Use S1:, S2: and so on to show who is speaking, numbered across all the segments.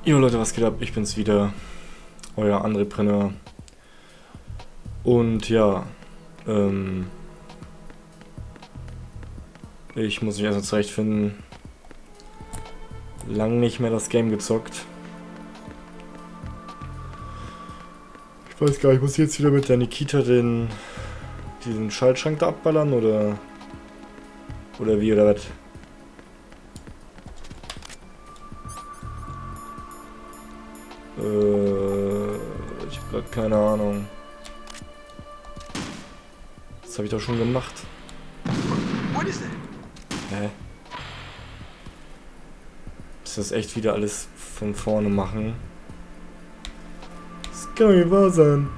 S1: Jo Leute, was geht ab? Ich bin's wieder, euer Entrepreneur. Und ja, ich muss mich erstmal zurechtfinden. Lang nicht mehr das Game gezockt. Ich weiß gar nicht, muss ich jetzt wieder mit der Nikita diesen Schaltschrank da abballern oder wie oder was? Ich hab grad keine Ahnung. Das habe ich doch schon gemacht. Hä? Ist das echt wieder alles von vorne machen? Das kann doch nicht wahr sein.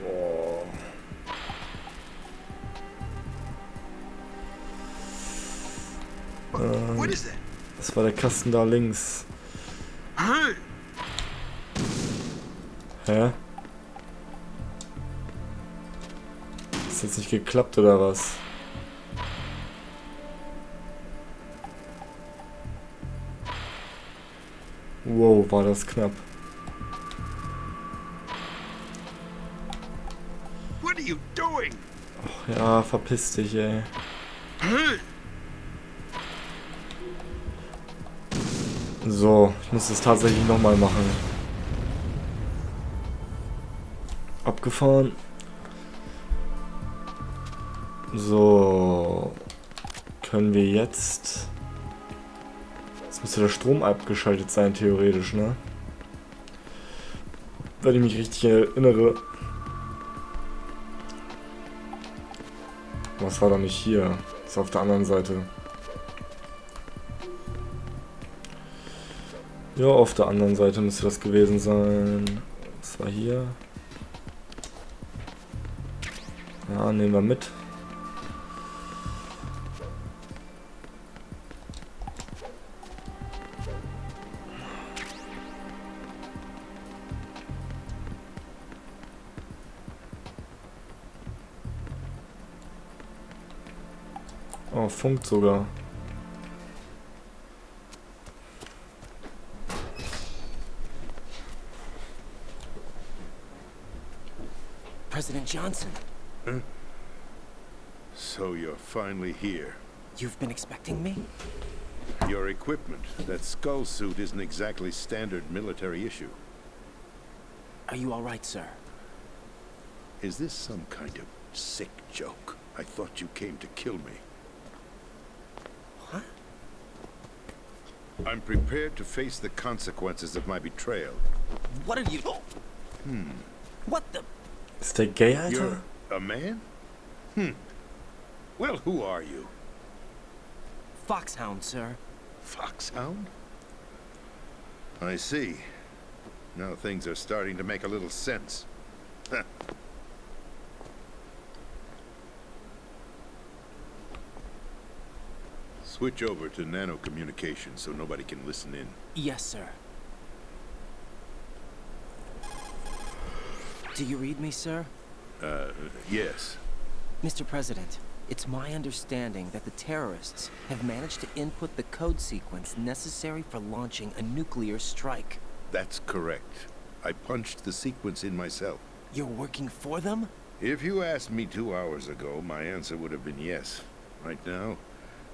S1: Oh. Das war der Kasten da links. Hä? Ist jetzt nicht geklappt oder was? Wow, war das knapp.
S2: What are you doing?
S1: Ach ja, verpiss dich, ey. So, ich muss das tatsächlich nochmal machen. Abgefahren. So. Können wir jetzt... Jetzt müsste der Strom abgeschaltet sein, theoretisch, ne? Wenn ich mich richtig erinnere. Was war doch nicht hier? Das ist auf der anderen Seite. Ja, auf der anderen Seite müsste das gewesen sein. Was war hier? Ja, nehmen wir mit. Oh, funkt sogar.
S3: President Johnson.
S2: Huh? So you're finally here.
S3: You've been expecting me?
S2: Your equipment, that skull suit, isn't exactly standard military issue.
S3: Are you all right, sir?
S2: Is this some kind of sick joke? I thought you came to kill me.
S3: What?
S2: I'm prepared to face the consequences of my betrayal.
S3: What are you... What the...
S1: Ist der gay, Alter?
S2: You're a man? Well, who are you?
S3: Foxhound, sir.
S2: Foxhound? I see. Now things are starting to make a little sense. Switch over to nano communication so nobody can listen in.
S3: Yes, sir. Do you read me, sir?
S2: Yes.
S3: Mr. President, it's my understanding that the terrorists have managed to input the code sequence necessary for launching a nuclear strike.
S2: That's correct. I punched the sequence in myself.
S3: You're working for them?
S2: If you asked me 2 hours ago, my answer would have been yes. Right now,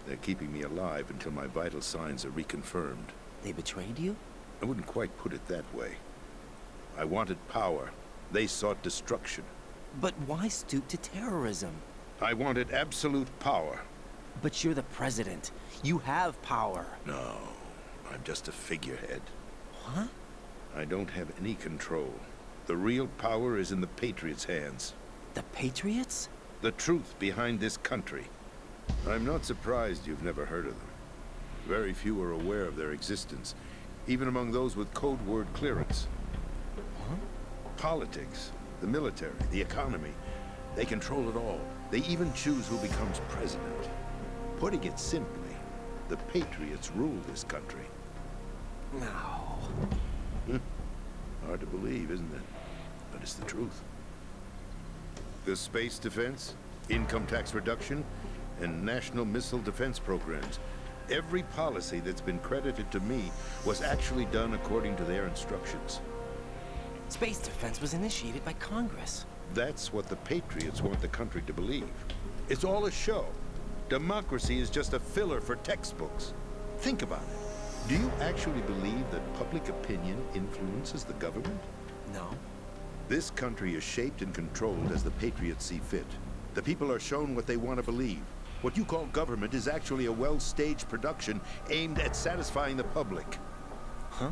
S2: they're keeping me alive until my vital signs are reconfirmed.
S3: They betrayed you?
S2: I wouldn't quite put it that way. I wanted power. They sought destruction.
S3: But why stoop to terrorism?
S2: I wanted absolute power.
S3: But you're the president. You have power.
S2: No, I'm just a figurehead.
S3: What?
S2: I don't have any control. The real power is in the Patriots' hands.
S3: The Patriots?
S2: The truth behind this country. I'm not surprised you've never heard of them. Very few are aware of their existence, even among those with code word clearance.
S3: Huh?
S2: Politics, the military, the economy, they control it all. They even choose who becomes president. Putting it simply, the Patriots rule this country.
S3: No.
S2: Hard to believe, isn't it? But it's the truth. The space defense, income tax reduction, and national missile defense programs. Every policy that's been credited to me was actually done according to their instructions.
S3: Space defense was initiated by Congress.
S2: That's what the Patriots want the country to believe. It's all a show. Democracy is just a filler for textbooks. Think about it. Do you actually believe that public opinion influences the government?
S3: No.
S2: This country is shaped and controlled as the Patriots see fit. The people are shown what they want to believe. What you call government is actually a well-staged production aimed at satisfying the public.
S3: Huh?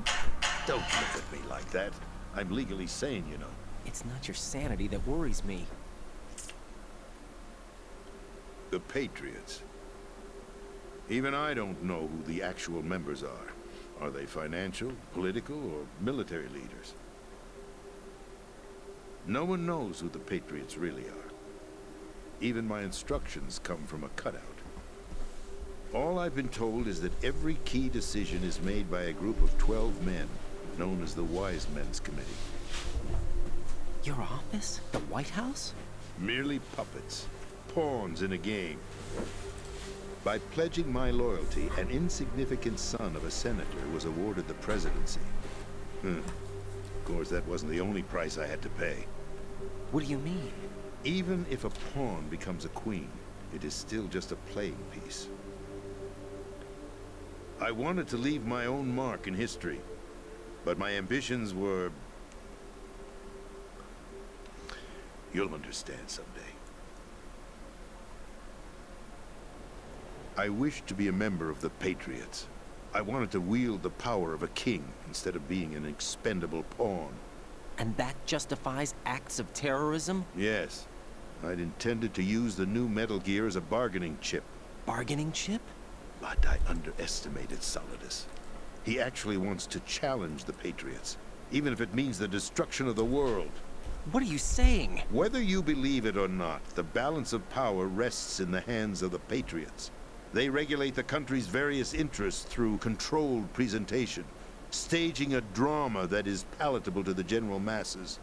S2: Don't look at me like that. I'm legally sane, you know.
S3: It's not your sanity that worries me.
S2: The Patriots. Even I don't know who the actual members are. Are they financial, political, or military leaders? No one knows who the Patriots really are. Even my instructions come from a cutout. All I've been told is that every key decision is made by a group of 12 men, known as the Wise Men's Committee.
S3: Your office? The White House?
S2: Merely puppets, pawns in a game. By pledging my loyalty, an insignificant son of a senator was awarded the presidency. Of course, that wasn't the only price I had to pay.
S3: What do you mean?
S2: Even if a pawn becomes a queen, it is still just a playing piece. I wanted to leave my own mark in history, but my ambitions were... You'll understand someday. I wished to be a member of the Patriots. I wanted to wield the power of a king instead of being an expendable pawn.
S3: And that justifies acts of terrorism?
S2: Yes. I'd intended to use the new Metal Gear as a bargaining chip.
S3: Bargaining chip?
S2: But I underestimated Solidus. He actually wants to challenge the Patriots, even if it means the destruction of the world.
S3: What are you saying?
S2: Whether you believe it or not, the balance of power rests in the hands of the Patriots. They regulate the country's various interests through controlled presentation, staging a drama that is palatable to the general masses.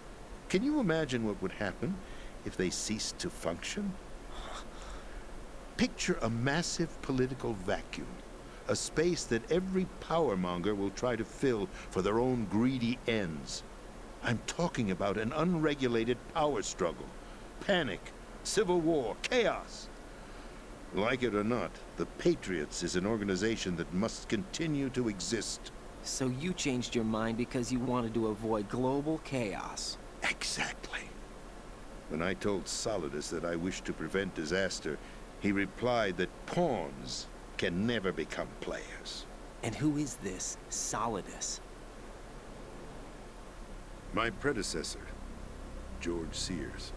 S2: Can you imagine what would happen if they ceased to function? Picture a massive political vacuum, a space that every powermonger will try to fill for their own greedy ends. I'm talking about an unregulated power struggle, panic, civil war, chaos. Like it or not, the Patriots is an organization that must continue to exist.
S3: So you changed your mind because you wanted to avoid global chaos.
S2: Exactly. When I told Solidus that I wished to prevent disaster, he replied that pawns can never become players.
S3: And who is this Solidus?
S2: My predecessor, George Sears.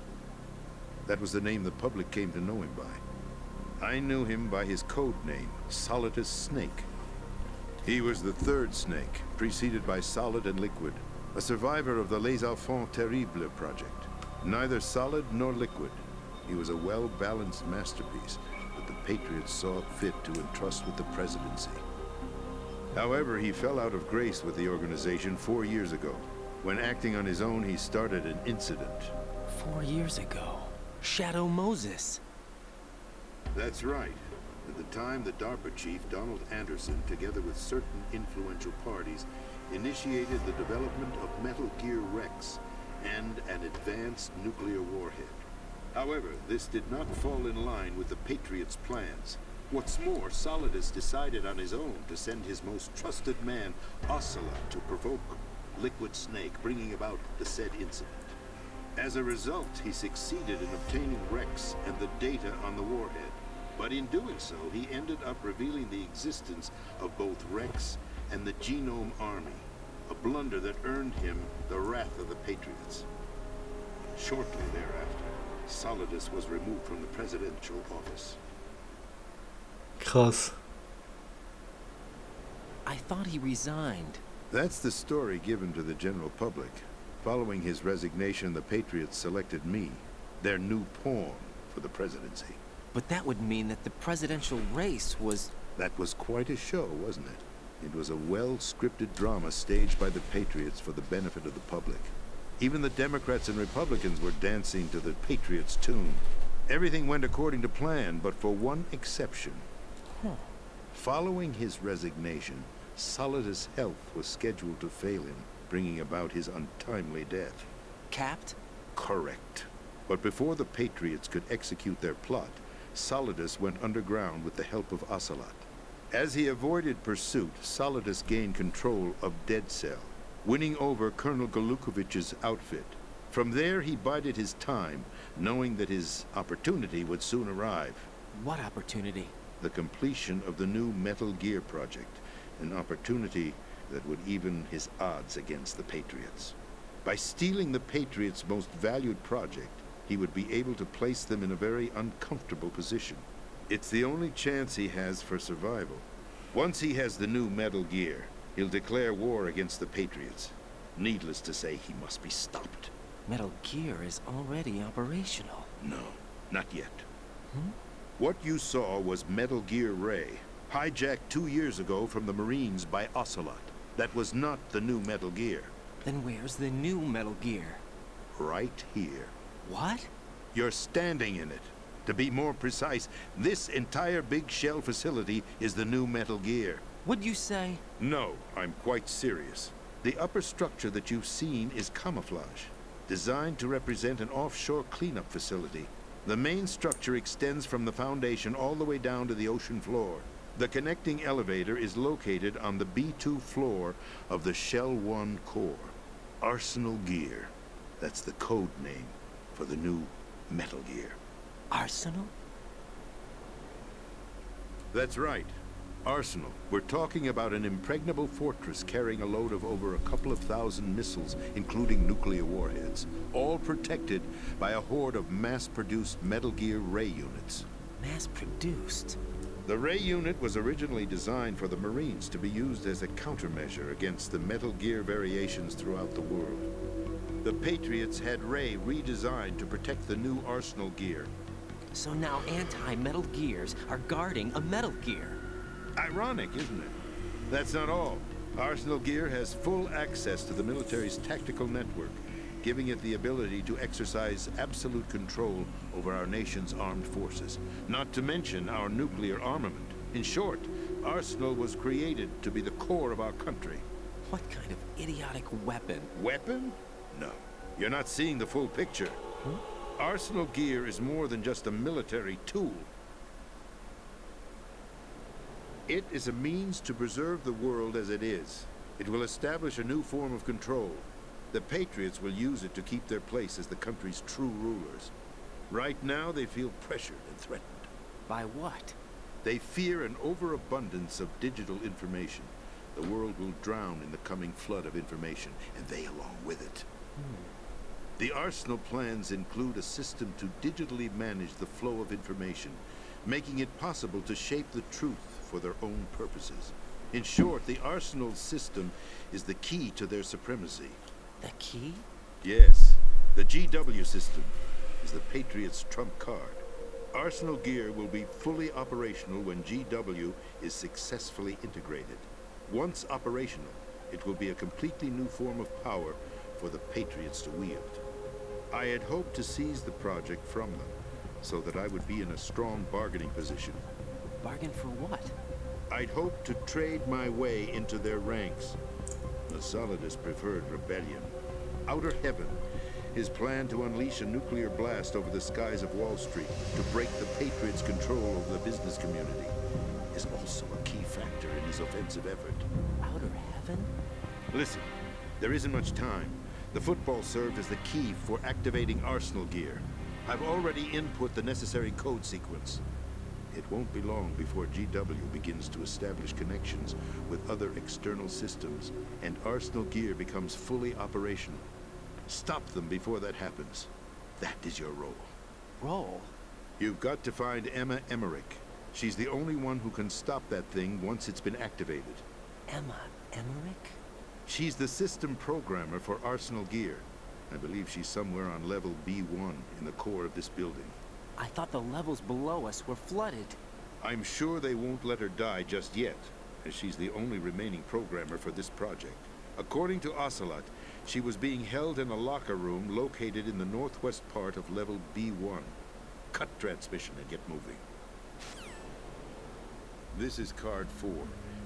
S2: That was the name the public came to know him by. I knew him by his code name, Solidus Snake. He was the third snake, preceded by Solid and Liquid, a survivor of the Les Enfants Terribles project. Neither solid nor liquid. He was a well-balanced masterpiece that the Patriots saw fit to entrust with the presidency. However, he fell out of grace with the organization 4 years ago. When acting on his own, he started an incident.
S3: 4 years ago. Shadow Moses.
S2: That's right. At the time, the DARPA chief, Donald Anderson, together with certain influential parties, initiated the development of Metal Gear-Rex and an advanced nuclear warhead. However, this did not fall in line with the Patriots' plans. What's more, Solidus decided on his own to send his most trusted man, Ocelot, to provoke Liquid Snake, bringing about the said incident. As a result, he succeeded in obtaining Rex and the data on the warhead. But in doing so, he ended up revealing the existence of both Rex and the Genome Army, a blunder that earned him the wrath of the Patriots. Shortly thereafter, Solidus was removed from the presidential office.
S1: Krass.
S3: I thought he resigned.
S2: That's the story given to the general public. Following his resignation, the Patriots selected me, their new pawn, for the presidency.
S3: But that would mean that the presidential race was...
S2: That was quite a show, wasn't it? It was a well-scripted drama staged by the Patriots for the benefit of the public. Even the Democrats and Republicans were dancing to the Patriots' tune. Everything went according to plan, but for one exception. Following his resignation, Solidus' health was scheduled to fail him, bringing about his untimely death.
S3: Capped?
S2: Correct. But before the Patriots could execute their plot, Solidus went underground with the help of Ocelot. As he avoided pursuit, Solidus gained control of Dead Cell, winning over Colonel Golukovich's outfit. From there, he bided his time, knowing that his opportunity would soon arrive.
S3: What opportunity?
S2: The completion of the new Metal Gear project, an opportunity that would even his odds against the Patriots. By stealing the Patriots' most valued project, he would be able to place them in a very uncomfortable position. It's the only chance he has for survival. Once he has the new Metal Gear, he'll declare war against the Patriots. Needless to say, he must be stopped.
S3: Metal Gear is already operational.
S2: No, not yet.
S3: Hmm?
S2: What you saw was Metal Gear Ray, hijacked 2 years ago from the Marines by Ocelot. That was not the new Metal Gear.
S3: Then where's the new Metal Gear?
S2: Right here.
S3: What?
S2: You're standing in it. To be more precise, this entire big shell facility is the new Metal Gear.
S3: What'd you say?
S2: No, I'm quite serious. The upper structure that you've seen is camouflage, designed to represent an offshore cleanup facility. The main structure extends from the foundation all the way down to the ocean floor. The connecting elevator is located on the B2 floor of the Shell 1 core. Arsenal Gear. That's the code name for the new Metal Gear.
S3: Arsenal?
S2: That's right. Arsenal. We're talking about an impregnable fortress carrying a load of over a couple of thousand missiles, including nuclear warheads, all protected by a horde of mass-produced Metal Gear Ray units.
S3: Mass-produced?
S2: The Ray unit was originally designed for the Marines to be used as a countermeasure against the Metal Gear variations throughout the world. The Patriots had Ray redesigned to protect the new Arsenal Gear.
S3: So now anti-Metal Gears are guarding a Metal Gear.
S2: Ironic, isn't it? That's not all. Arsenal Gear has full access to the military's tactical network, giving it the ability to exercise absolute control over our nation's armed forces, not to mention our nuclear armament. In short, Arsenal was created to be the core of our country.
S3: What kind of idiotic weapon?
S2: Weapon? No. You're not seeing the full picture.
S3: Huh?
S2: Arsenal Gear is more than just a military tool. It is a means to preserve the world as it is. It will establish a new form of control. The Patriots will use it to keep their place as the country's true rulers. Right now, they feel pressured and threatened.
S3: By what?
S2: They fear an overabundance of digital information. The world will drown in the coming flood of information, and they along with it. The Arsenal plans include a system to digitally manage the flow of information, making it possible to shape the truth for their own purposes. In short, the Arsenal system is the key to their supremacy.
S3: The key?
S2: Yes. The GW system is the Patriots' trump card. Arsenal Gear will be fully operational when GW is successfully integrated. Once operational, it will be a completely new form of power for the Patriots to wield. I had hoped to seize the project from them, so that I would be in a strong bargaining position.
S3: Bargain for what?
S2: I'd hoped to trade my way into their ranks. The Solidus preferred rebellion. Outer Heaven, his plan to unleash a nuclear blast over the skies of Wall Street to break the Patriots' control over the business community, is also a key factor in his offensive effort.
S3: Outer Heaven?
S2: Listen, there isn't much time. The football served as the key for activating Arsenal Gear. I've already input the necessary code sequence. It won't be long before GW begins to establish connections with other external systems, and Arsenal Gear becomes fully operational. Stop them before that happens. That is your role.
S3: Role?
S2: You've got to find Emma Emmerich. She's the only one who can stop that thing once it's been activated.
S3: Emma Emmerich?
S2: She's the system programmer for Arsenal Gear. I believe she's somewhere on level B1 in the core of this building.
S3: I thought the levels below us were flooded.
S2: I'm sure they won't let her die just yet, as she's the only remaining programmer for this project. According to Ocelot, she was being held in a locker room located in the northwest part of level B1. Cut transmission and get moving. This is card 4.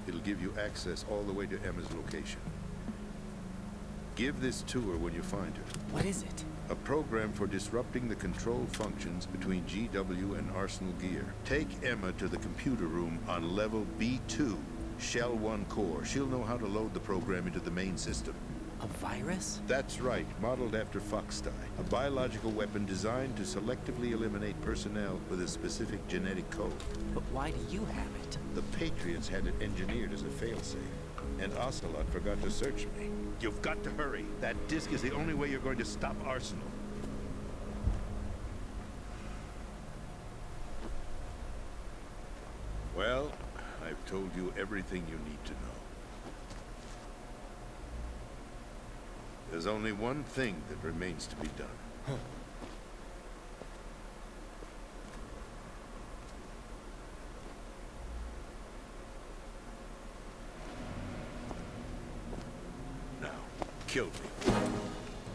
S2: It'll give you access all the way to Emma's location. Give this to her when you find her.
S3: What is it?
S2: A program for disrupting the control functions between GW and Arsenal Gear. Take Emma to the computer room on level B2, Shell 1 core. She'll know how to load the program into the main system.
S3: A virus?
S2: That's right, modeled after Foxdie, a biological weapon designed to selectively eliminate personnel with a specific genetic code.
S3: But why do you have it?
S2: The Patriots had it engineered as a failsafe, and Ocelot forgot to search me. You've got to hurry. That disk is the only way you're going to stop Arsenal. Well, I've told you everything you need to know. There's only one thing that remains to be done. Now, kill me.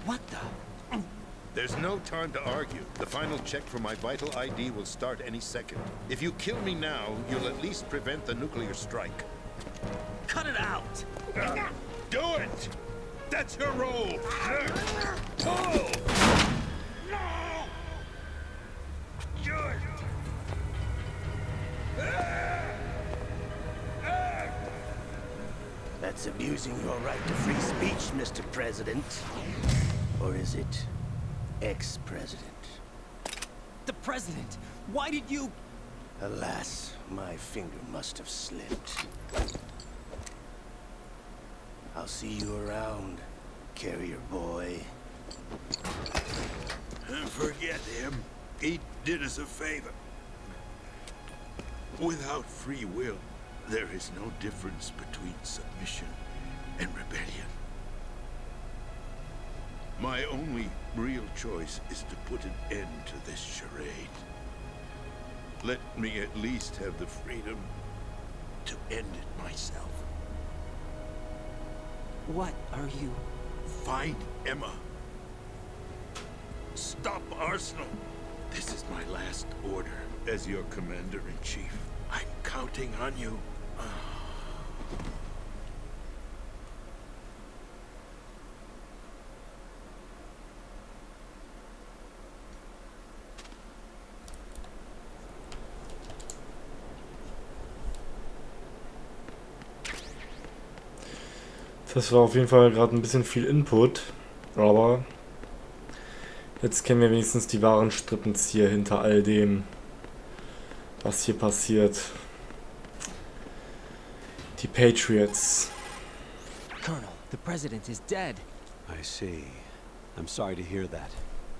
S3: What the?
S2: There's no time to argue. The final check for my vital ID will start any second. If you kill me now, you'll at least prevent the nuclear strike.
S3: Cut it out!
S2: Do it! That's your role! Pull! No!
S4: That's abusing your right to free speech, Mr. President. Or is it ex-president?
S3: The president! Why did you...
S4: Alas, my finger must have slipped. I'll see you around, carrier boy.
S2: Forget him. He did us a favor. Without free will, there is no difference between submission and rebellion. My only real choice is to put an end to this charade. Let me at least have the freedom to end it myself.
S3: What are you...
S2: Find Emma. Stop Arsenal. This is my last order as your commander-in-chief. I'm counting on you.
S1: Das war auf jeden Fall gerade ein bisschen viel Input, aber jetzt kennen wir wenigstens die wahren Strippenzieher hinter all dem, was hier passiert. Die Patriots.
S3: Colonel, the president is dead.
S5: I see. I'm sorry to hear that.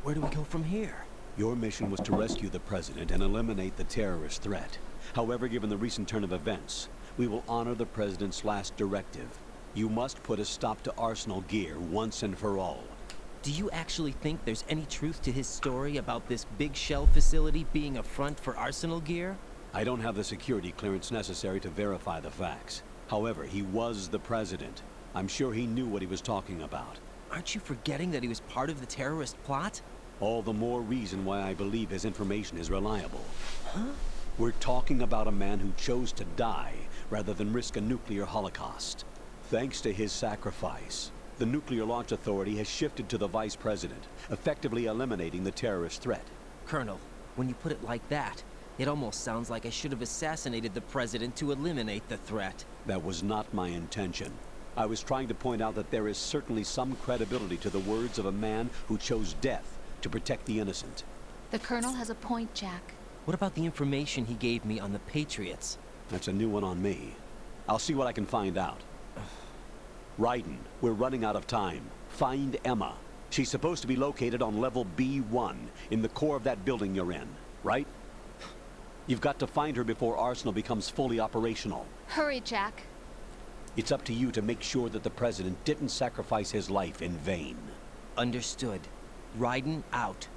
S3: Where do we go from here?
S5: Your mission was to rescue the president and eliminate the terrorist threat. However, given the recent turn of events, we will honor the president's last directive. You must put a stop to Arsenal Gear once and for all.
S3: Do you actually think there's any truth to his story about this big shell facility being a front for Arsenal Gear?
S5: I don't have the security clearance necessary to verify the facts. However, he was the president. I'm sure he knew what he was talking about.
S3: Aren't you forgetting that he was part of the terrorist plot?
S5: All the more reason why I believe his information is reliable.
S3: Huh?
S5: We're talking about a man who chose to die rather than risk a nuclear holocaust. Thanks to his sacrifice, the Nuclear Launch Authority has shifted to the vice president, effectively eliminating the terrorist threat.
S3: Colonel, when you put it like that, it almost sounds like I should have assassinated the president to eliminate the threat.
S5: That was not my intention. I was trying to point out that there is certainly some credibility to the words of a man who chose death to protect the innocent.
S6: The Colonel has a point, Jack.
S3: What about the information he gave me on the Patriots?
S5: That's a new one on me. I'll see what I can find out. Raiden, we're running out of time. Find Emma. She's supposed to be located on level B1, in the core of that building you're in, right? You've got to find her before Arsenal becomes fully operational.
S6: Hurry, Jack.
S5: It's up to you to make sure that the president didn't sacrifice his life in vain.
S3: Understood. Raiden out.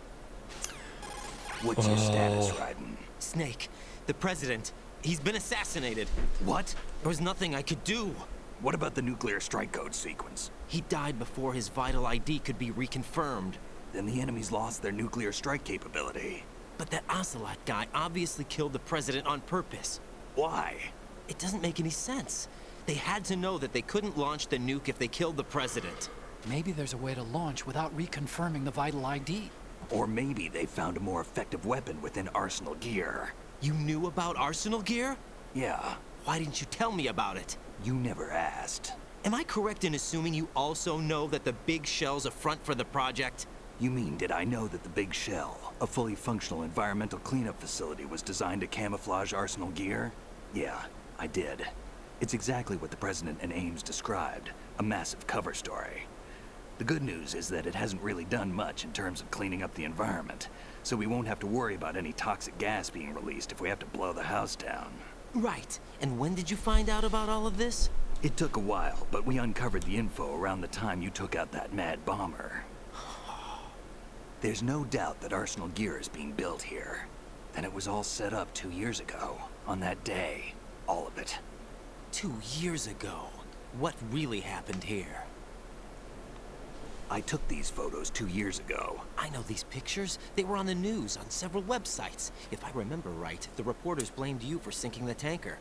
S4: What's your status, Raiden?
S3: Snake, the president, he's been assassinated.
S4: What?
S3: There was nothing I could do.
S4: What about the nuclear strike code sequence?
S3: He died before his vital ID could be reconfirmed.
S4: Then the enemy's lost their nuclear strike capability.
S3: But that Ocelot guy obviously killed the president on purpose.
S4: Why?
S3: It doesn't make any sense. They had to know that they couldn't launch the nuke if they killed the president.
S7: Maybe there's a way to launch without reconfirming the vital ID.
S8: Or maybe they found a more effective weapon within Arsenal gear.
S3: You knew about Arsenal gear?
S8: Yeah,
S3: Why didn't you tell me about it?
S8: you never asked.
S3: Am I correct in assuming you also know that the big shell's a front for the project?
S8: You mean, did I know that the Big Shell, a fully functional environmental cleanup facility, was designed to camouflage Arsenal gear? Yeah, I did. It's exactly what the President and Ames described, a massive cover story. The good news is that it hasn't really done much in terms of cleaning up the environment, so we won't have to worry about any toxic gas being released if we have to blow the house down.
S3: Right. And when did you find out about all of this?
S8: It took a while, but we uncovered the info around the time you took out that mad bomber. There's no doubt that Arsenal gear is being built here. And it was all set up 2 years ago, on that day. All of it.
S3: 2 years ago. What really happened here?
S8: I took these photos 2 years ago.
S3: I know these pictures. They were on the news, on several websites. If I remember right, the reporters blamed you for sinking the tanker.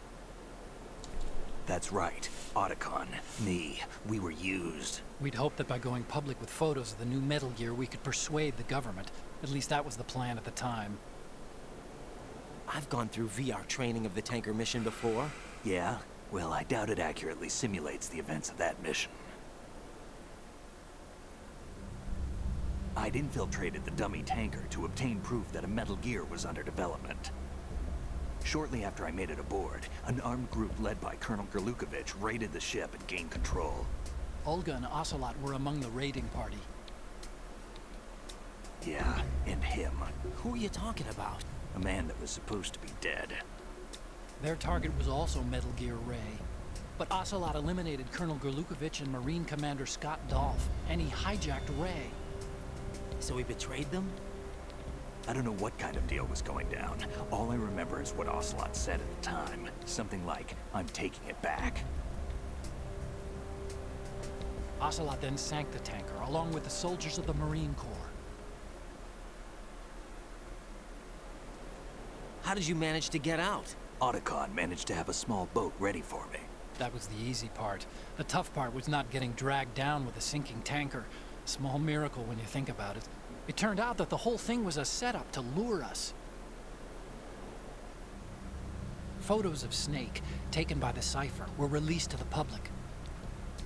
S8: That's right. Otacon, me, we were used.
S7: We'd hoped that by going public with photos of the new Metal Gear, we could persuade the government. At least that was the plan at the time.
S3: I've gone through VR training of the tanker mission before.
S8: Yeah? Well, I doubt it accurately simulates the events of that mission. I'd infiltrated the dummy tanker to obtain proof that a Metal Gear was under development. Shortly after I made it aboard, an armed group led by Colonel Gerlukovich raided the ship and gained control.
S7: Olga and Ocelot were among the raiding party.
S8: Yeah, and him.
S3: Who are you talking about?
S8: A man that was supposed to be dead.
S7: Their target was also Metal Gear Ray. But Ocelot eliminated Colonel Gerlukovich and Marine Commander Scott Dolph, and he hijacked Ray.
S3: So he betrayed them?
S8: I don't know what kind of deal was going down. All I remember is what Ocelot said at the time. Something like, "I'm taking it back."
S7: Ocelot then sank the tanker, along with the soldiers of the Marine Corps.
S3: How did you manage to get out?
S8: Otacon managed to have a small boat ready for me.
S7: That was the easy part. The tough part was not getting dragged down with a sinking tanker. Small miracle when you think about it. It turned out that the whole thing was a setup to lure us. Photos of Snake, taken by the Cypher, were released to the public.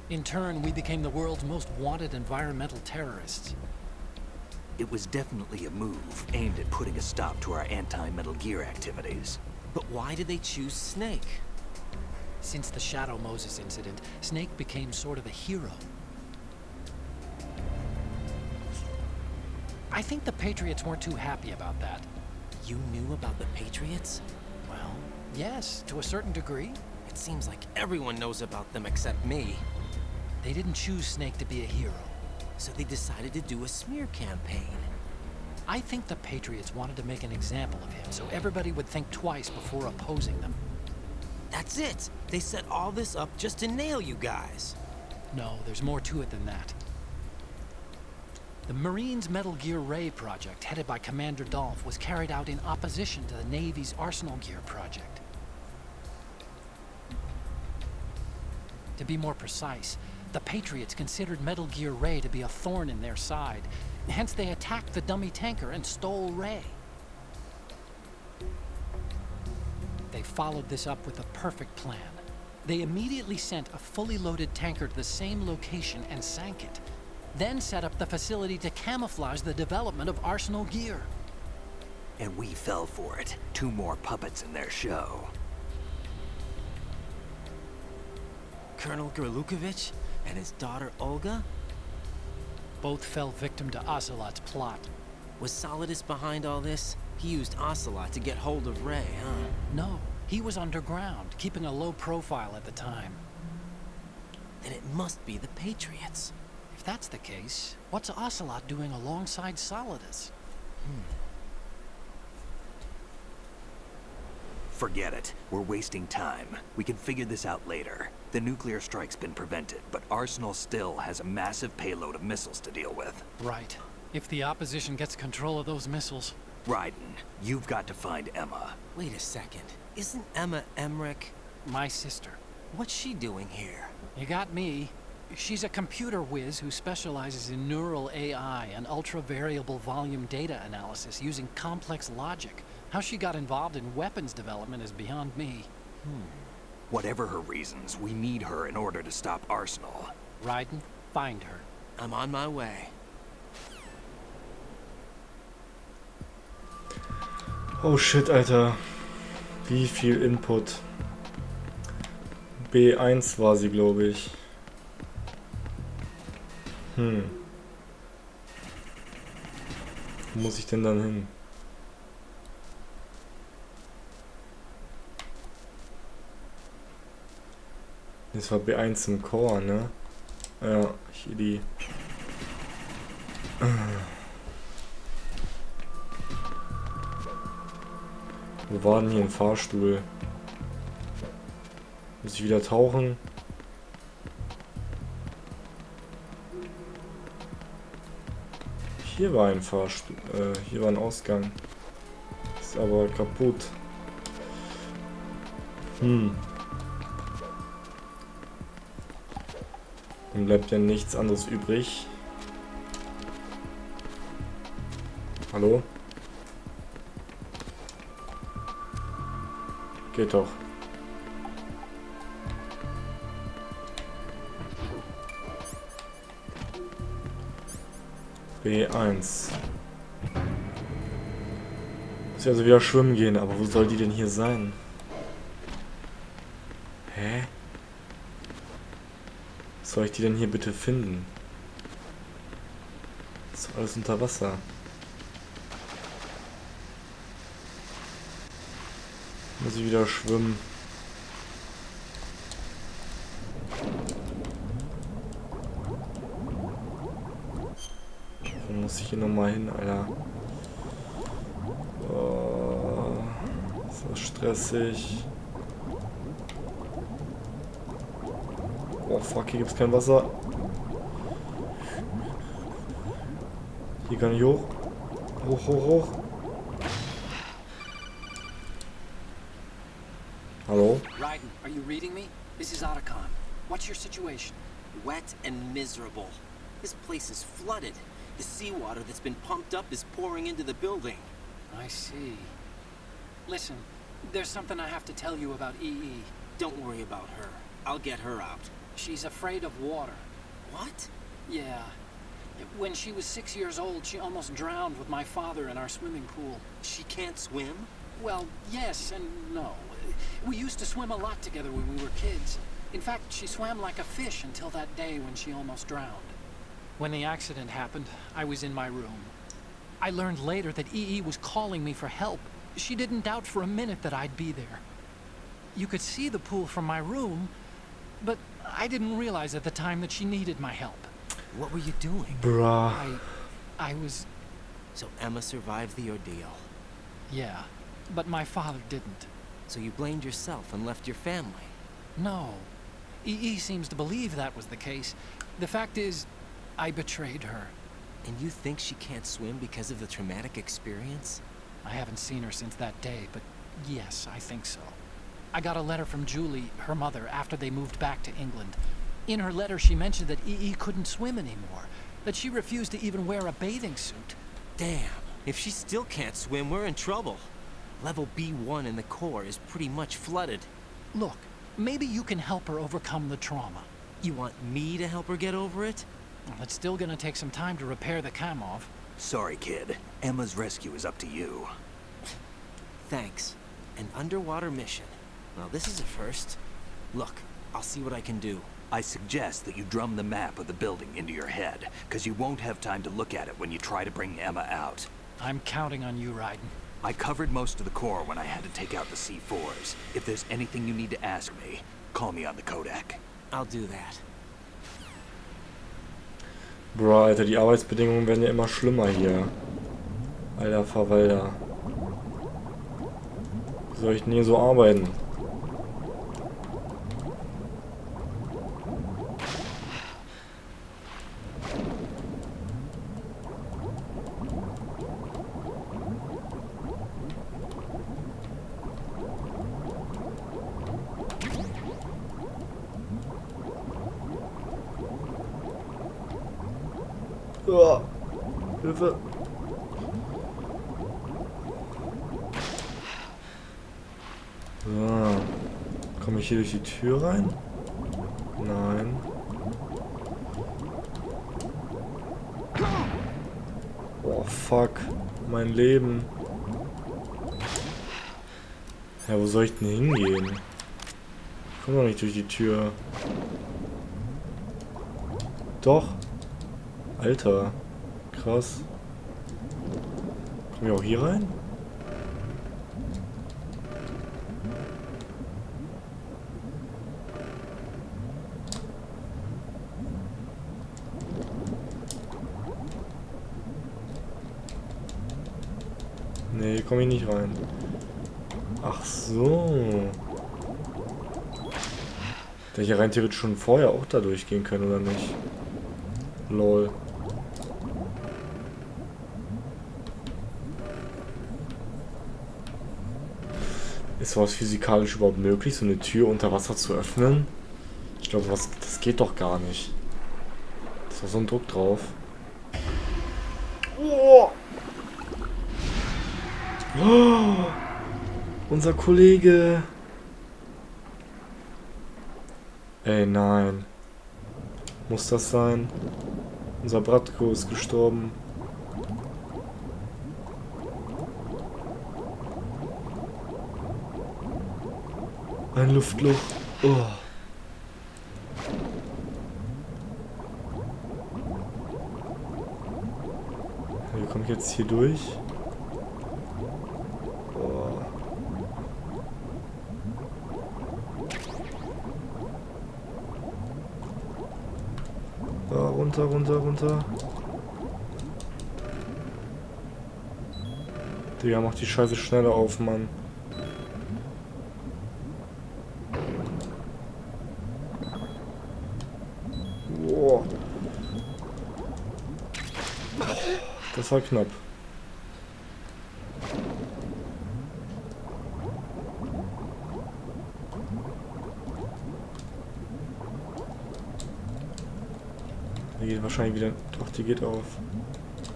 S7: In turn, we became the world's most wanted environmental terrorists.
S8: It was definitely a move aimed at putting a stop to our anti-Metal Gear activities.
S3: But why did they choose Snake?
S7: Since the Shadow Moses incident, Snake became sort of a hero. I think the Patriots weren't too happy about that.
S3: You knew about the Patriots?
S7: Well, yes, to a certain degree.
S3: It seems like everyone knows about them except me.
S7: They didn't choose Snake to be a hero.
S3: So they decided to do a smear campaign.
S7: I think the Patriots wanted to make an example of him so everybody would think twice before opposing them.
S3: That's it! They set all this up just to nail you guys.
S7: No, there's more to it than that. The Marines' Metal Gear Ray project, headed by Commander Dolph, was carried out in opposition to the Navy's Arsenal Gear project. To be more precise, the Patriots considered Metal Gear Ray to be a thorn in their side. Hence, they attacked the dummy tanker and stole Ray. They followed this up with a perfect plan. They immediately sent a fully loaded tanker to the same location and sank it. Then set up the facility to camouflage the development of Arsenal Gear.
S8: And we fell for it. 2 more puppets in their show.
S3: Colonel Gerlukovich and his daughter Olga?
S7: Both fell victim to Ocelot's plot.
S3: Was Solidus behind all this? He used Ocelot to get hold of Ray, huh?
S7: No, he was underground, keeping a low profile at the time.
S3: Then it must be the Patriots.
S7: If that's the case, what's Ocelot doing alongside Solidus?
S8: Forget it. We're wasting time. We can figure this out later. The nuclear strike's been prevented, but Arsenal still has a massive payload of missiles to deal with.
S7: Right. If the opposition gets control of those missiles...
S8: Raiden, you've got to find Emma.
S3: Wait a second. Isn't Emma Emmerich?
S7: My sister.
S3: What's she doing here?
S7: You got me. She's a computer whiz who specializes in neural AI and ultra-variable volume data analysis using complex logic. How she got involved in weapons development is beyond me.
S8: Whatever her reasons, we need her in order to stop Arsenal.
S7: Raiden, find her.
S3: I'm on my way.
S1: Oh shit, Alter. Wie viel Input. B1 war sie, glaube ich. Wo muss ich denn dann hin? Das war B1 im Core, ne? Ja, hier die. Wo war denn hier ein Fahrstuhl? Muss ich wieder tauchen? Hier war ein Fahrstuhl. Hier war ein Ausgang. Ist aber kaputt. Dann bleibt ja nichts anderes übrig. Hallo? Geht doch. B1. Muss ich also wieder schwimmen gehen, aber wo soll die denn hier sein? Hä? Was soll ich die denn hier bitte finden? Das ist doch alles unter Wasser. Muss ich wieder schwimmen. Wo muss ich hier nochmal hin, Alter? Oh, ist das stressig. Oh fuck, hier gibt's kein Wasser. Hier kann ich hoch. Hoch, hoch, hoch. Hallo?
S7: Raiden, are you reading me? This is Otacon. What's your situation?
S3: Wet and miserable. This place is flooded. The seawater that's been pumped up is pouring into the building.
S7: I see. Listen, there's something I have to tell you about EE.
S3: Don't worry about her. I'll get her out.
S7: She's afraid of water.
S3: What?
S7: Yeah. When she was 6 years old, she almost drowned with my father in our swimming pool.
S3: She can't swim?
S7: Well, yes and no. We used to swim a lot together when we were kids. In fact, she swam like a fish until that day when she almost drowned. When the accident happened, I was in my room. I learned later that EE was calling me for help. She didn't doubt for a minute that I'd be there. You could see the pool from my room, but I didn't realize at the time that she needed my help.
S3: What were you doing?
S1: Bruh.
S7: I was...
S3: So Emma survived the ordeal.
S7: Yeah, but my father didn't.
S3: So you blamed yourself and left your family?
S7: No. EE seems to believe that was the case. The fact is, I betrayed her.
S3: And you think she can't swim because of the traumatic experience?
S7: I haven't seen her since that day, but yes, I think so. I got a letter from Julie, her mother, after they moved back to England. In her letter, she mentioned that EE couldn't swim anymore, that she refused to even wear a bathing suit.
S3: Damn, if she still can't swim, we're in trouble. Level B1 in the core is pretty much flooded.
S7: Look, maybe you can help her overcome the trauma.
S3: You want me to help her get over it?
S7: Well, it's still gonna take some time to repair the Kamov.
S8: Sorry, kid. Emma's rescue is up to you.
S3: Thanks. An underwater mission. Well, this is a first. Look, I'll see what I can do.
S8: I suggest that you drum the map of the building into your head, because you won't have time to look at it when you try to bring Emma out.
S7: I'm counting on you, Raiden.
S8: I covered most of the core when I had to take out the C4s. If there's anything you need to ask me, call me on the Kodak.
S3: I'll do that.
S1: Bro, Alter, die Arbeitsbedingungen werden ja immer schlimmer hier. Alter Verwalter. Wie soll ich denn hier so arbeiten? Oh, Hilfe. So. Komme ich hier durch die Tür rein? Nein. Oh, fuck. Mein Leben. Ja, wo soll ich denn hingehen? Ich komme doch nicht durch die Tür. Doch. Alter. Krass. Kommen wir auch hier rein? Nee, hier komme ich nicht rein. Ach so. Der hier rein theoretisch schon vorher auch da durchgehen können, oder nicht? Lol. Ist sowas physikalisch überhaupt möglich, so eine Tür unter Wasser zu öffnen? Ich glaube, das geht doch gar nicht. Da ist doch so ein Druck drauf. Oh. Oh, unser Kollege. Ey, nein. Muss das sein? Unser Bratko ist gestorben. Ein Luftloch. Oh. Wie komme ich jetzt hier durch? Oh. Da, runter, runter, runter. Digga, mach die Scheiße schneller auf, Mann. Wow. Das war knapp. Die geht wahrscheinlich wieder. Doch, die geht auf.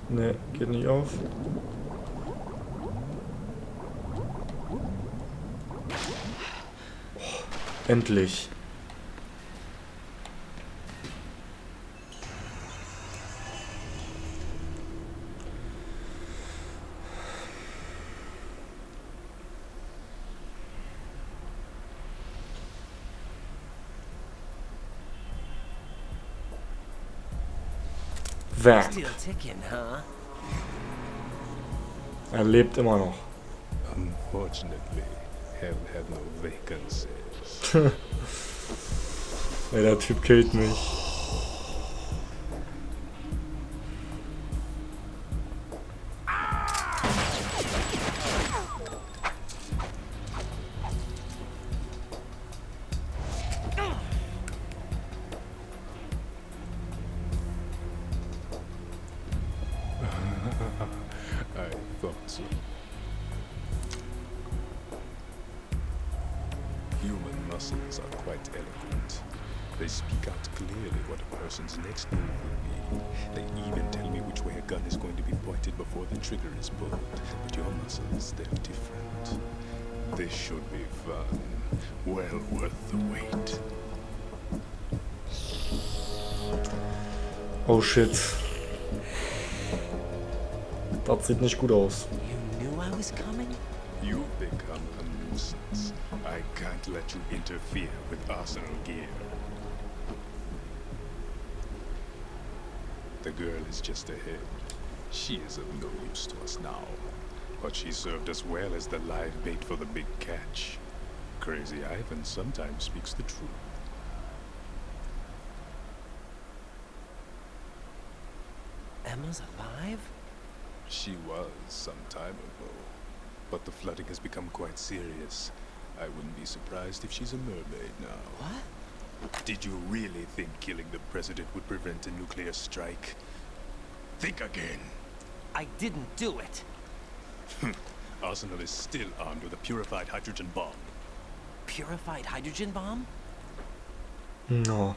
S1: Ne, geht nicht auf. Oh, endlich.
S3: Still ticking, huh?
S1: Er lebt immer noch.
S9: Unfortunately, hell had no vacancies.
S1: Ey, der Typ killt mich.
S9: I thought so. Human muscles are quite eloquent. They speak out clearly what a person's next move will be. They even tell me which way a gun is going to be pointed before the trigger is pulled. But your muscles, they're different. This should be fun. Well worth the wait.
S1: Oh shit. Das sieht nicht gut aus.
S3: You knew I was coming?
S9: You've become a nuisance. I can't let you interfere with arsenal gear. The girl is just ahead. She is of no use to us now. But she served us well as the live bait for the big catch. Crazy Ivan sometimes speaks the truth.
S3: Emma's alive?
S9: She was some time ago. But the flooding has become quite serious. I wouldn't be surprised if she's a mermaid now.
S3: What?
S9: Did you really think killing the president would prevent a nuclear strike? Think again.
S3: I didn't do it.
S9: Arsenal is still armed with a purified hydrogen bomb.
S3: Purified hydrogen bomb?
S1: No.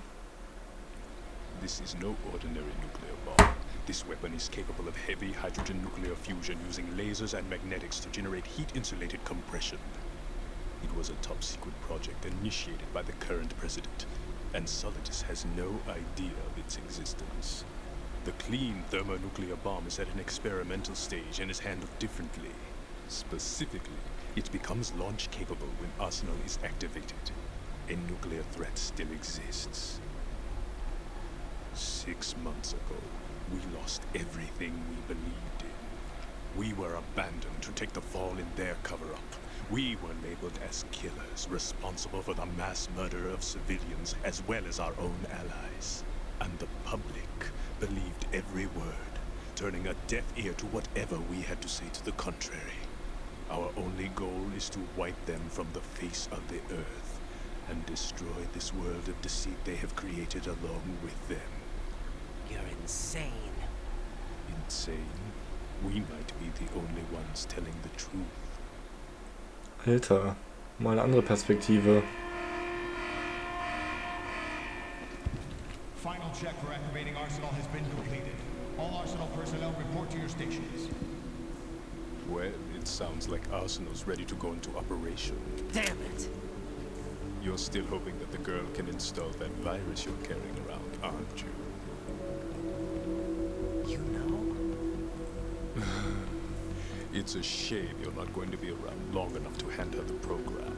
S9: This is no ordinary nuclear bomb. This weapon is capable of heavy hydrogen nuclear fusion using lasers and magnetics to generate heat-insulated compression. It was a top-secret project initiated by the current president, and Solidus has no idea of its existence. The clean thermonuclear bomb is at an experimental stage and is handled differently. Specifically, it becomes launch-capable when Arsenal is activated. A nuclear threat still exists. 6 months ago, we lost everything we believed in. We were abandoned to take the fall in their cover-up. We were labeled as killers, responsible for the mass murder of civilians as well as our own allies. And the public believed every word, turning a deaf ear to whatever we had to say to the contrary. Our only goal is to wipe them from the face of the earth and destroy this world of deceit they have created along with them.
S3: You're insane.
S9: Insane? We might be the only ones telling the truth.
S1: Alter, mal eine andere Perspektive.
S10: Final check for activating Arsenal has been completed. All Arsenal personnel report to your stations.
S9: Well, it sounds like Arsenal's ready to go into operation.
S3: Damn it!
S9: You're still hoping that the girl can install that virus you're carrying around, aren't you?
S3: You know?
S9: It's a shame you're not going to be around long enough to hand her the program.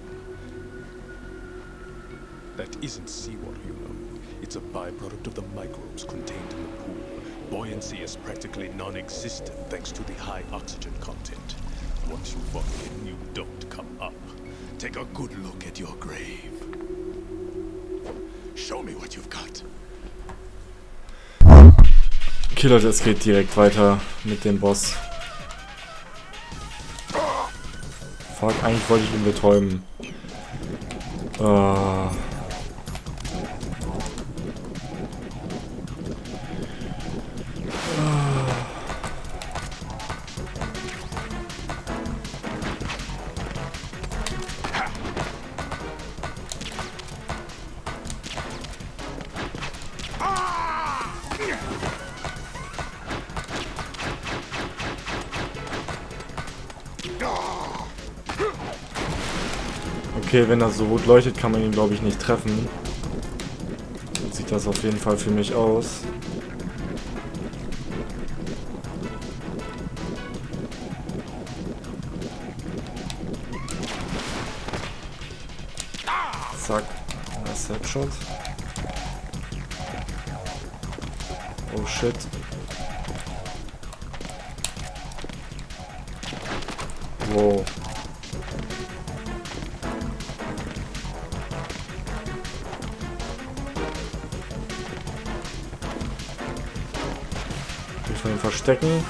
S9: That isn't seawater, you know. It's a byproduct of the microbes contained in the pool. Buoyancy is practically non-existent thanks to the high oxygen content. Once you fall in, you don't come up. Take a good look at your grave. Show me what you've got.
S1: Okay Leute, es geht direkt weiter mit dem Boss. Fuck, eigentlich wollte ich ihn betäuben. Okay, wenn das so rot leuchtet, kann man ihn, glaube ich, nicht treffen. So sieht das auf jeden Fall für mich aus. Zack. Das Headshot. Oh shit. Wow. Von ihm verstecken.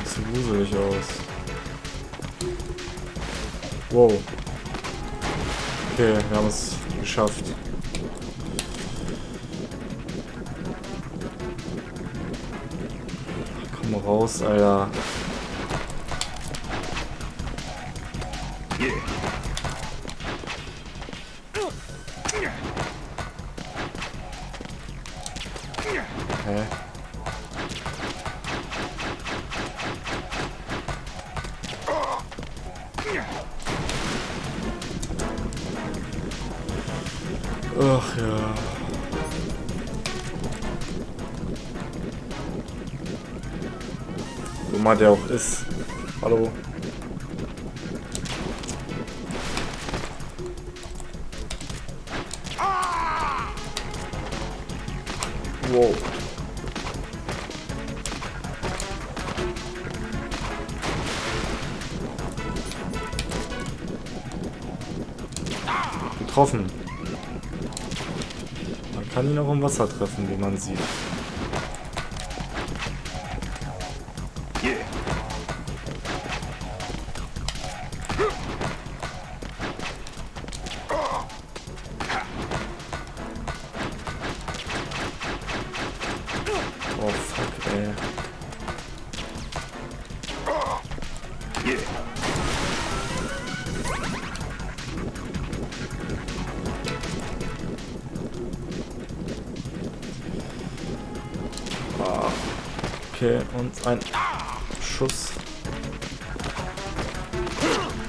S1: Sieht so gruselig aus. Wow. Okay, wir haben es geschafft. Komm raus, Alter. Hä? Ach ja. Wo mal der auch ist. Hallo. Wow. Getroffen. Man kann ihn auch im Wasser treffen, wie man sieht. Oh fuck, ey. Okay, und ein Schuss.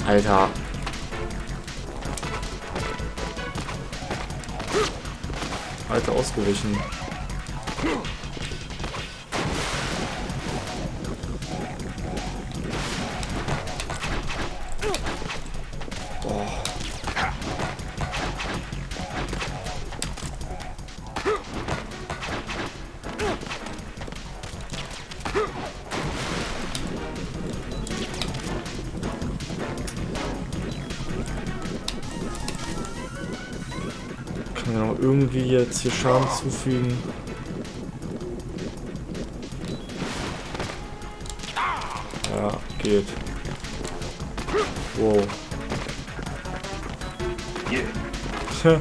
S1: Alter. Alter, ausgewichen. Kann mir noch irgendwie jetzt hier Schaden zufügen. Ja, geht. Wow. Tja.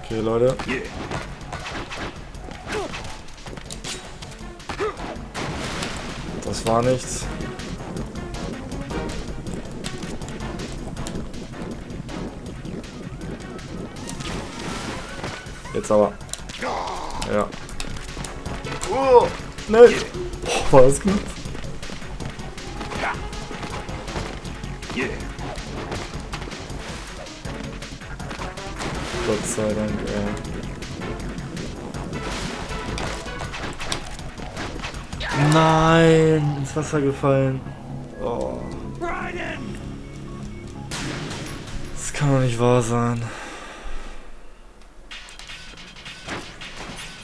S1: Okay, Leute. Das war nichts. Jetzt aber. Ja. Oh, nein. Oh, war das gut? Gott sei Dank, Nein, ins Wasser gefallen. Oh. Das kann doch nicht wahr sein.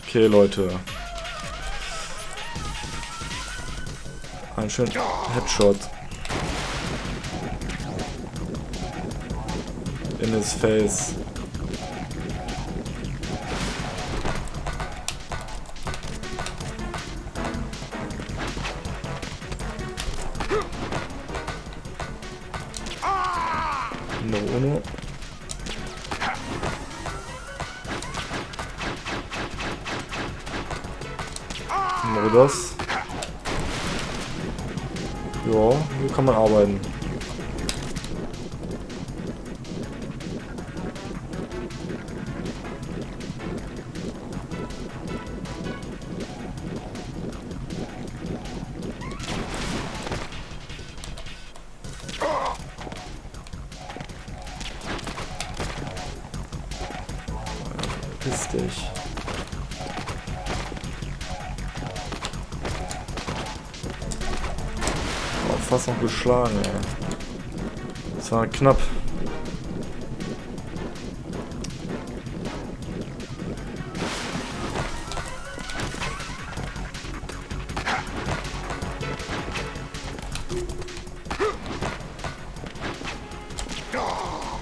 S1: Okay, Leute. Ein schöner Headshot. In his face. Nummer uno. Nummer dos. Ja, hier kann man arbeiten. Piss dich. Oh, fast noch geschlagen, ey. Das war knapp.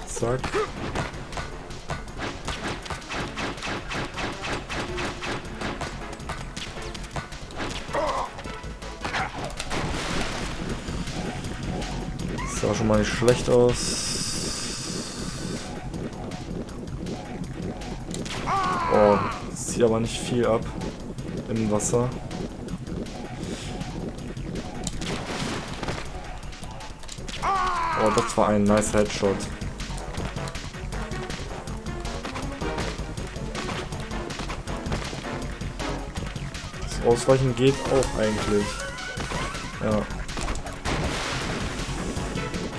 S1: Zack. Das sah schon mal nicht schlecht aus. Oh, das zieht aber nicht viel ab im Wasser. Oh, das war ein nice Headshot. Das Ausweichen geht auch eigentlich. Ja.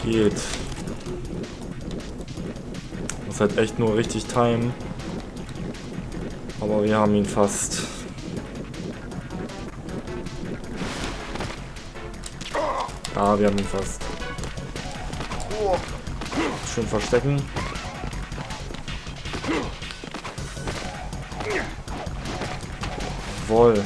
S1: Geht. Muss halt echt nur richtig timen. Aber wir haben ihn fast. Ja, wir haben ihn fast. Schön verstecken. Jawohl.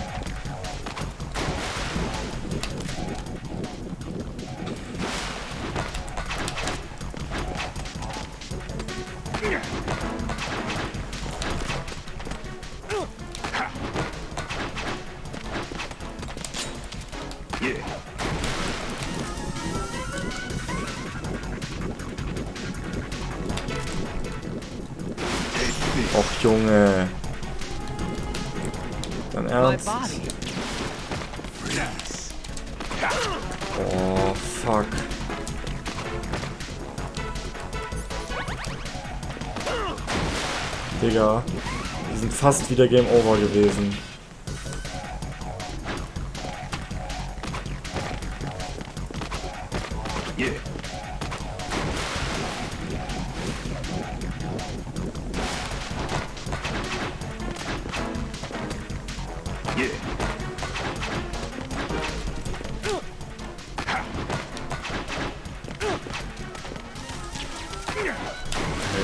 S1: Och Junge. Dein Ernst? Oh, fuck. Digga, wir sind fast wieder Game Over gewesen.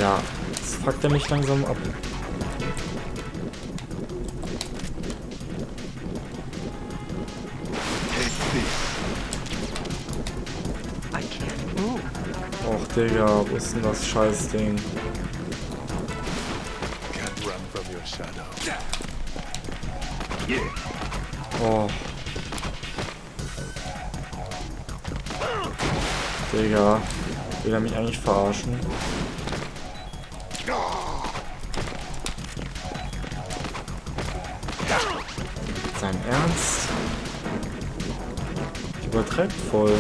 S1: Ja, jetzt fuckt er mich langsam ab. Och, Digga, wo ist denn das Scheißding? Oh. Digga, will er mich eigentlich verarschen? Sein Ernst? Ich übertreibt voll.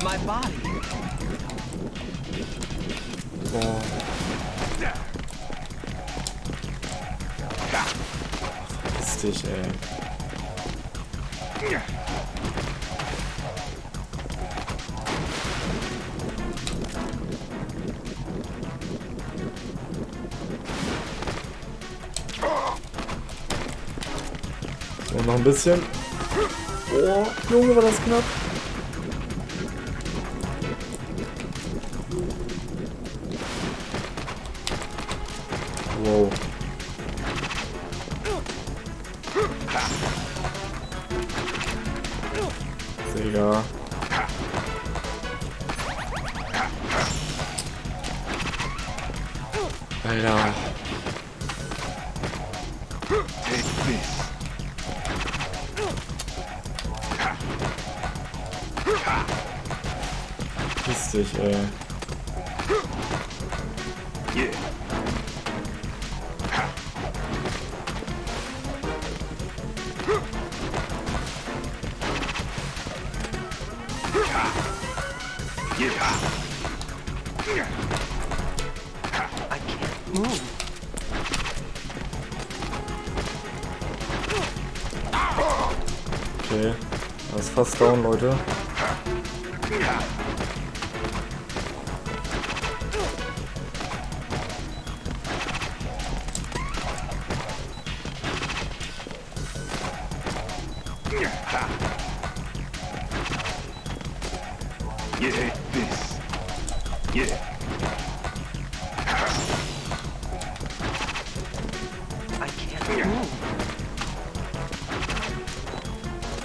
S3: My body.
S1: Oh. Verpiss dich, ey. So, noch ein bisschen. Oh, Junge, war das knapp. Wow. Digga. Alter. Piss dich, ey. Okay, das ist fast down, Leute.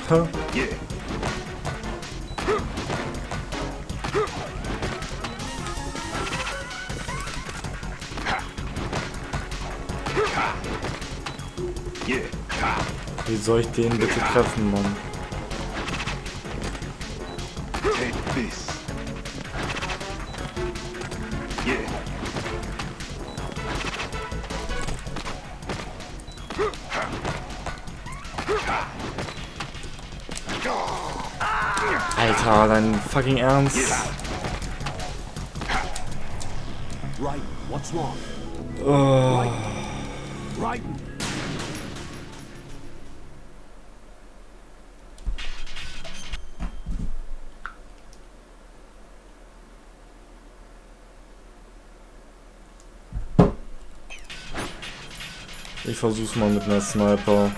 S1: Huh? Wie soll ich den bitte treffen, Mann? Alter, dein fucking Ernst?
S5: Right, what's wrong?
S1: Oh.
S5: Right.
S1: Ich versuch's mal mit einer Sniper.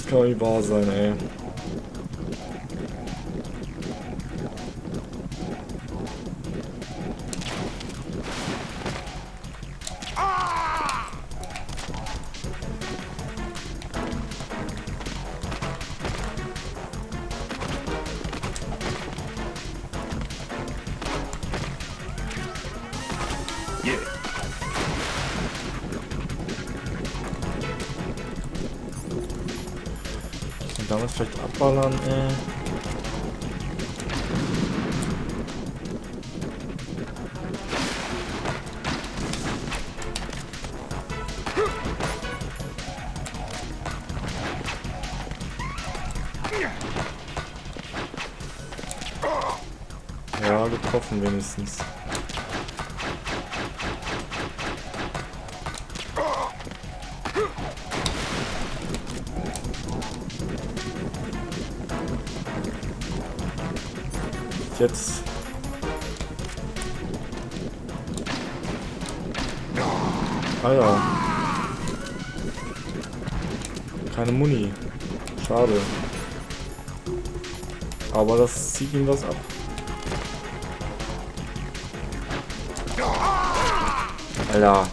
S1: kann nicht wahr sein, ey. Damit vielleicht abballern, ey. Ja, getroffen wenigstens. Jetzt. Alter. Keine Muni. Schade. Aber das zieht ihm was ab. Alter.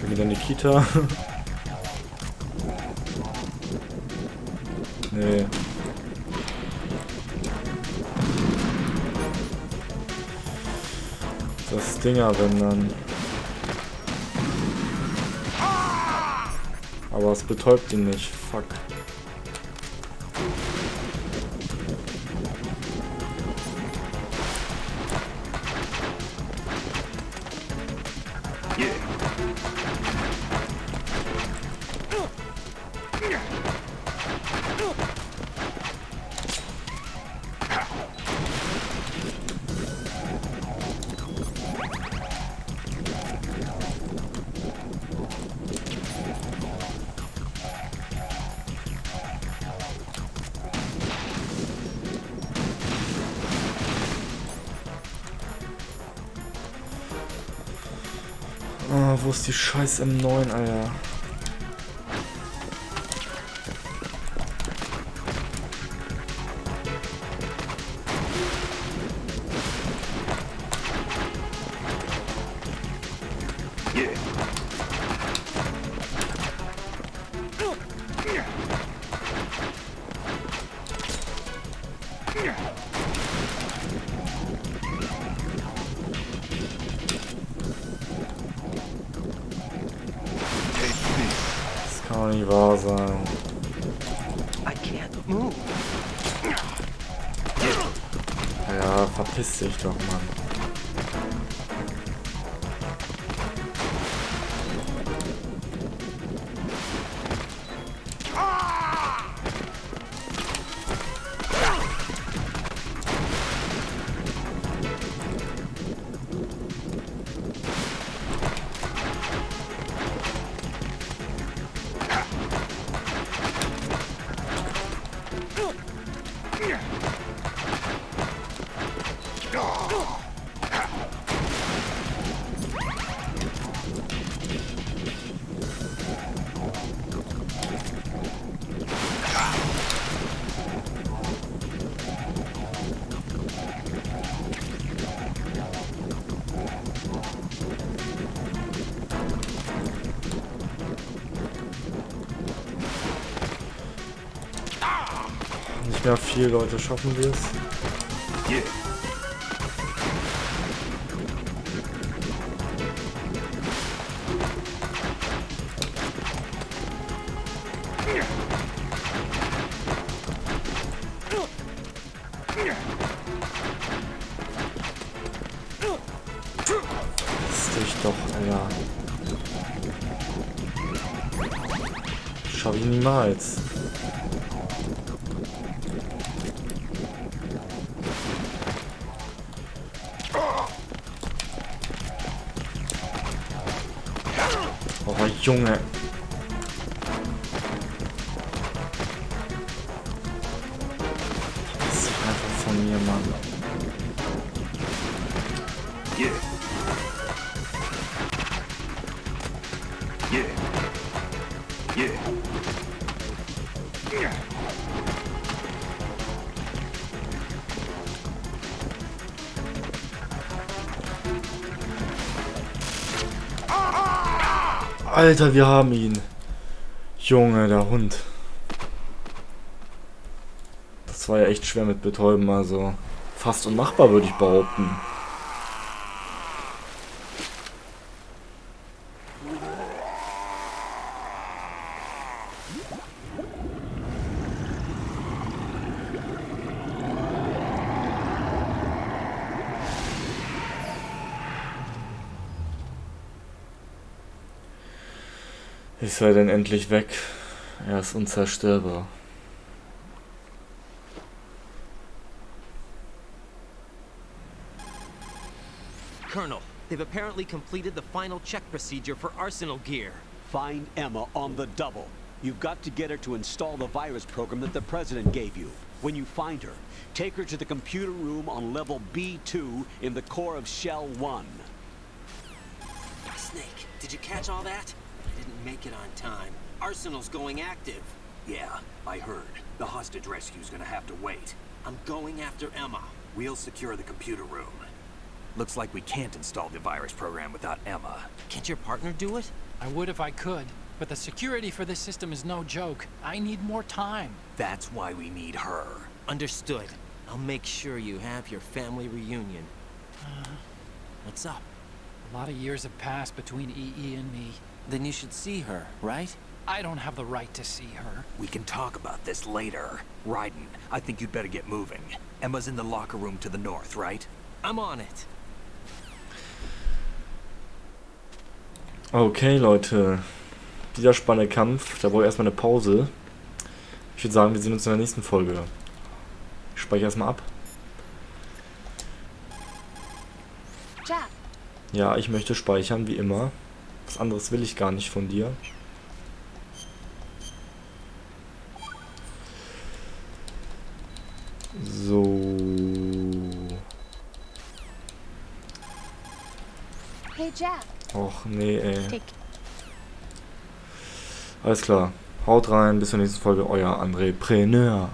S1: Wieder in die Kita. Nee. Das Dinger, wenn dann. Aber es betäubt ihn nicht. Fuck. Ah, wo ist die scheiß M9, Alter? Kann nicht wahr sein. Ja, verpiss dich doch, Mann. Nicht mehr viel, Leute, schaffen wir es. Dich doch, Alter. Schaffe ich niemals. Oh, Junge. Das ist einfach von mir, Mann.
S8: Yeah. Yeah. Yeah. Yeah.
S1: Alter, wir haben ihn. Junge, der Hund. Das war ja echt schwer mit Betäuben, also fast unmachbar, würde ich behaupten. Ist er denn endlich weg? Er ist unzerstörbar.
S3: Colonel, they've apparently completed the final check procedure for arsenal gear.
S5: Find Emma on the double. You've got to get her to install the virus program that the President gave you. When you find her, take her to the computer room on level B2 in the core of Shell 1.
S3: Snake, did you catch all that? I didn't make it on time. Arsenal's going active.
S8: Yeah, I heard. The hostage rescue's gonna have to wait.
S3: I'm going after Emma.
S8: We'll secure the computer room. Looks like we can't install the virus program without Emma.
S3: Can't your partner do it?
S7: I would if I could, but the security for this system is no joke. I need more time.
S8: That's why we need her.
S3: Understood. I'll make sure you have your family reunion. What's up?
S7: A lot of years have passed between EE and me.
S3: Then you should see her, right?
S7: I don't have the right to see her.
S8: We can talk about this later. Raiden, I think you'd better get moving. Emma's in the locker room to the north, right?
S3: I'm on it.
S1: Okay, Leute. Dieser spannende Kampf, da brauche ich erstmal eine Pause. Ich würde sagen, wir sehen uns in der nächsten Folge. Ich speichere erstmal ab.
S6: Jack,
S1: Ja, ich möchte speichern, wie immer. Was anderes will ich gar nicht von dir. So.
S6: hey Jack.
S1: Och, nee, ey.
S6: Take
S1: Alles klar. Haut rein, bis zur nächsten Folge. Euer Entrepreneur.